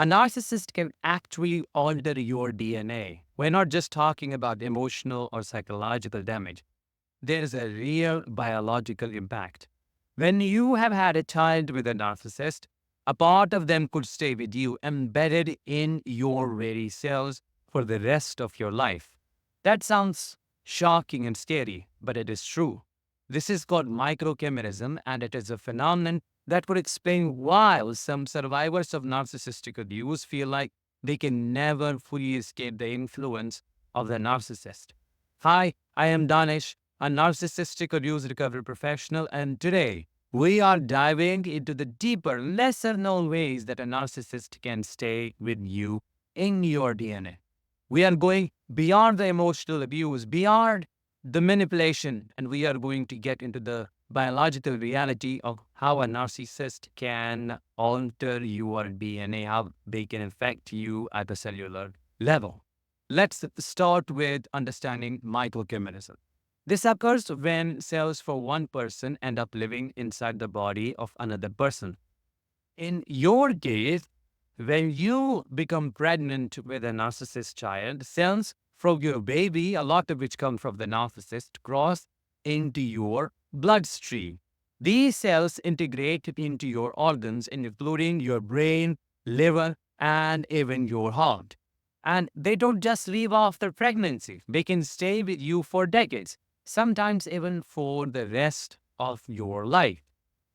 A narcissist can actually alter your DNA. We're not just talking about emotional or psychological damage. There is a real biological impact. When you have had a child with a narcissist, a part of them could stay with you, embedded in your very cells for the rest of your life. That sounds shocking and scary, but it is true. This is called microchimerism, and it is a phenomenon that would explain why some survivors of narcissistic abuse feel like they can never fully escape the influence of the narcissist. Hi, I am Danish, a narcissistic abuse recovery professional, and today we are diving into the deeper, lesser known ways that a narcissist can stay with you in your DNA. We are going beyond the emotional abuse, beyond the manipulation, and we are going to get into the biological reality of how a narcissist can alter your DNA, how they can affect you at the cellular level. Let's start with understanding microchimerism. This occurs when cells for one person end up living inside the body of another person. In your case, when you become pregnant with a narcissist child, cells from your baby, a lot of which come from the narcissist, cross into your bloodstream. These cells integrate into your organs, including your brain, liver, and even your heart. And they don't just leave after pregnancy, they can stay with you for decades, sometimes even for the rest of your life.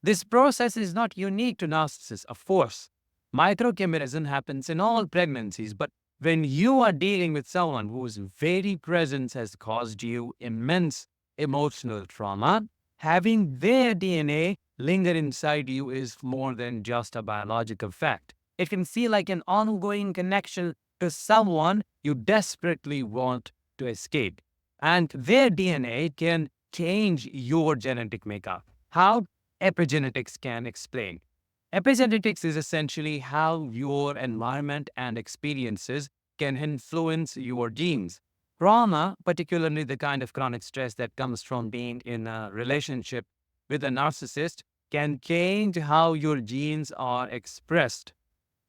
This process is not unique to narcissists, of course. Microchimerism happens in all pregnancies, but when you are dealing with someone whose very presence has caused you immense emotional trauma, having their DNA linger inside you is more than just a biological fact. It can feel like an ongoing connection to someone you desperately want to escape. And their DNA can change your genetic makeup. How? Epigenetics can explain. Epigenetics is essentially how your environment and experiences can influence your genes. Trauma, particularly the kind of chronic stress that comes from being in a relationship with a narcissist, can change how your genes are expressed.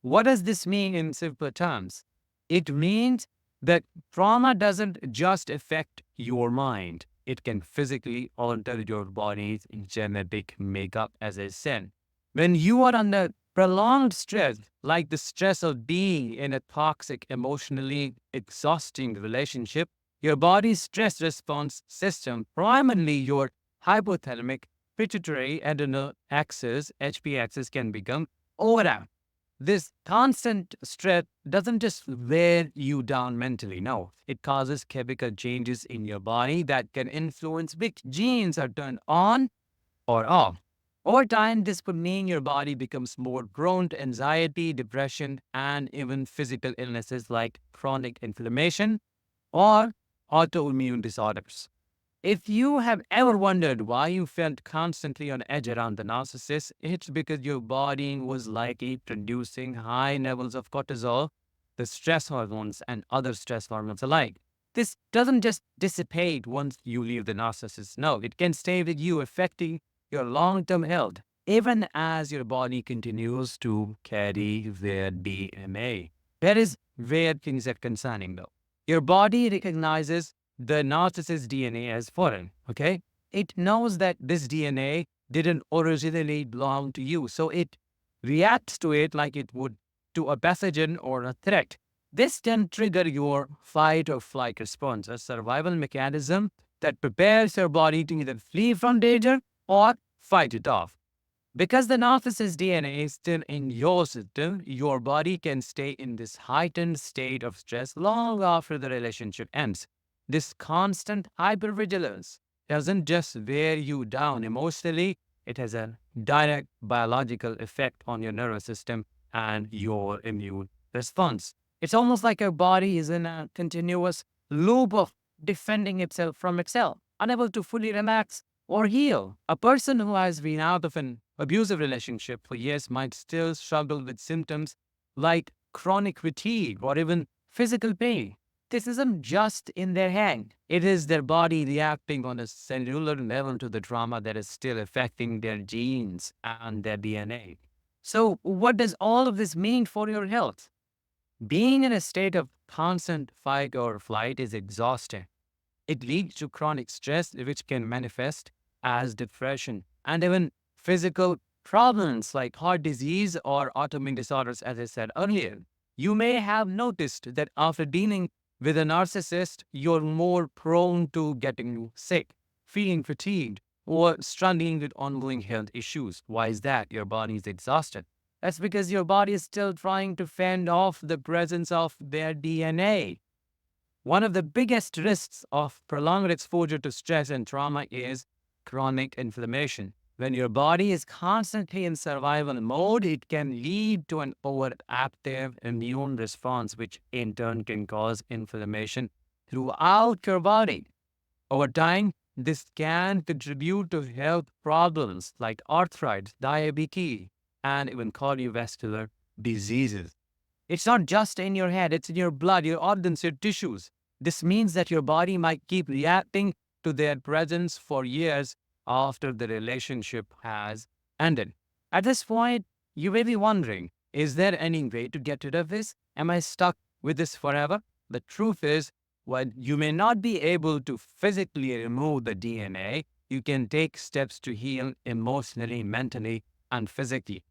What does this mean in simple terms? It means that trauma doesn't just affect your mind, it can physically alter your body's genetic makeup, as I said. When you are under prolonged stress, like the stress of being in a toxic, emotionally exhausting relationship, your body's stress response system, primarily your hypothalamic pituitary adrenal axis, HP axis, can become overactive. This constant stress doesn't just wear you down mentally. No, it causes chemical changes in your body that can influence which genes are turned on or off. Over time, this could mean your body becomes more prone to anxiety, depression, and even physical illnesses like chronic inflammation or autoimmune disorders. If you have ever wondered why you felt constantly on edge around the narcissist, it's because your body was likely producing high levels of cortisol, the stress hormones, and other stress hormones alike. This doesn't just dissipate once you leave the narcissist. No, it can stay with you, affecting your long term health, even as your body continues to carry their DNA. That is where things are concerning, though. Your body recognizes the narcissist DNA as foreign, okay? It knows that this DNA didn't originally belong to you, so it reacts to it like it would to a pathogen or a threat. This can trigger your fight or flight response, a survival mechanism that prepares your body to either flee from danger or fight it off. Because the narcissist DNA is still in your system, your body can stay in this heightened state of stress long after the relationship ends. This constant hypervigilance doesn't just wear you down emotionally, it has a direct biological effect on your nervous system and your immune response. It's almost like your body is in a continuous loop of defending itself from itself, unable to fully relax or heal. A person who has been out of an abusive relationship for years might still struggle with symptoms like chronic fatigue or even physical pain. This isn't just in their head. It is their body reacting on a cellular level to the trauma that is still affecting their genes and their DNA. So, what does all of this mean for your health? Being in a state of constant fight or flight is exhausting. It leads to chronic stress, which can manifest as depression and even physical problems like heart disease or autoimmune disorders, as I said earlier. You may have noticed that after dealing with a narcissist, you're more prone to getting sick, feeling fatigued, or struggling with ongoing health issues. Why is that? Your body is exhausted. That's because your body is still trying to fend off the presence of their DNA. One of the biggest risks of prolonged exposure to stress and trauma is chronic inflammation. When your body is constantly in survival mode, it can lead to an overactive immune response, which in turn can cause inflammation throughout your body. Over time, this can contribute to health problems like arthritis, diabetes, and even cardiovascular diseases. It's not just in your head, it's in your blood, your organs, your tissues. This means that your body might keep reacting to their presence for years after the relationship has ended. At this point, you may be wondering, is there any way to get rid of this? Am I stuck with this forever? The truth is, while you may not be able to physically remove the DNA, you can take steps to heal emotionally, mentally, and physically.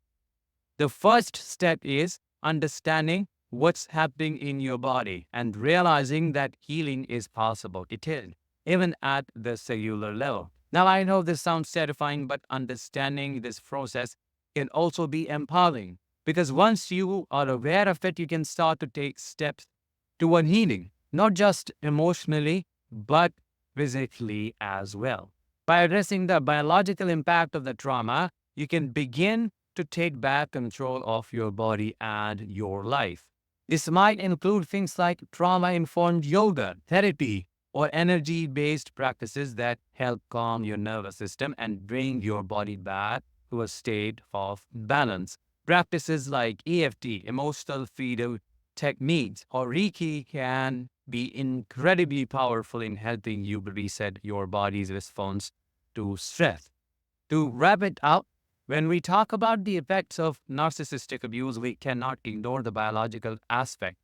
The first step is understanding what's happening in your body and realizing that healing is possible. It is, even at the cellular level. Now, I know this sounds terrifying, but understanding this process can also be empowering because once you are aware of it, you can start to take steps toward healing, not just emotionally, but physically as well. By addressing the biological impact of the trauma, you can begin to take back control of your body and your life. This might include things like trauma informed yoga, therapy, or energy based practices that help calm your nervous system and bring your body back to a state of balance. Practices like EFT, emotional freedom techniques, or Reiki can be incredibly powerful in helping you reset your body's response to stress. To wrap it up, when we talk about the effects of narcissistic abuse, we cannot ignore the biological aspect.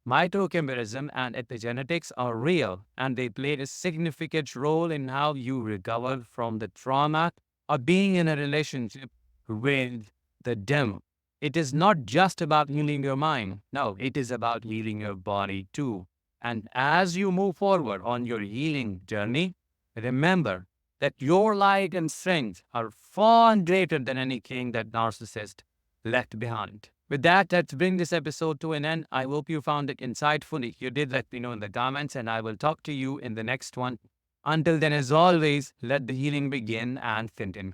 Microchimerism and epigenetics are real, and they play a significant role in how you recover from the trauma of being in a relationship with the devil. It is not just about healing your mind. No, it is about healing your body too. And as you move forward on your healing journey, remember that your light and strength are far greater than anything that narcissist left behind. With that, let's bring this episode to an end. I hope you found it insightful. If you did, let me know in the comments, and I will talk to you in the next one. Until then, as always, let the healing begin and continue.